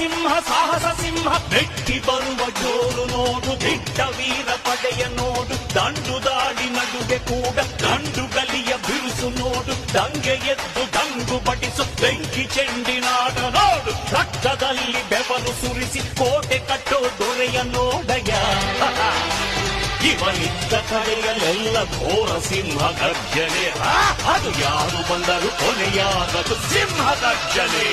ಸಿಂಹ ಸಾಹಸ ಸಿಂಹ ಬೆಟ್ಟಿ ಬರುವ ಜೋರು ನೋಡು ದಿಟ್ಟ ವೀರ ಪಡೆಯ ನೋಡು ದಂಡು ದಾಳಿ ನಡುವೆ ಕೂಡ ದಂಡು ಗಲಿಯ ಬಿರುಸು ನೋಡು ದಂಗೆ ಎದ್ದು ದಂಗು ಬಡಿಸು ಬೆಂಕಿ ಚೆಂಡಿನಾಡ ನೋಡು ರಕ್ತದಲ್ಲಿ ಬೆವರು ಸುರಿಸಿ ಕೋಟೆ ಕಟ್ಟೋ ದೊರೆಯ ನೋಡಯ ಇವನಿದ್ದ ಕಡೆಯಲ್ಲೆಲ್ಲ ಘೋರ ಸಿಂಹ ಗರ್ಜನೆ ಅದು ಯಾರು ಬಂದರು ಕೊನೆಯಾಗದು ಸಿಂಹ ಗರ್ಜನೆ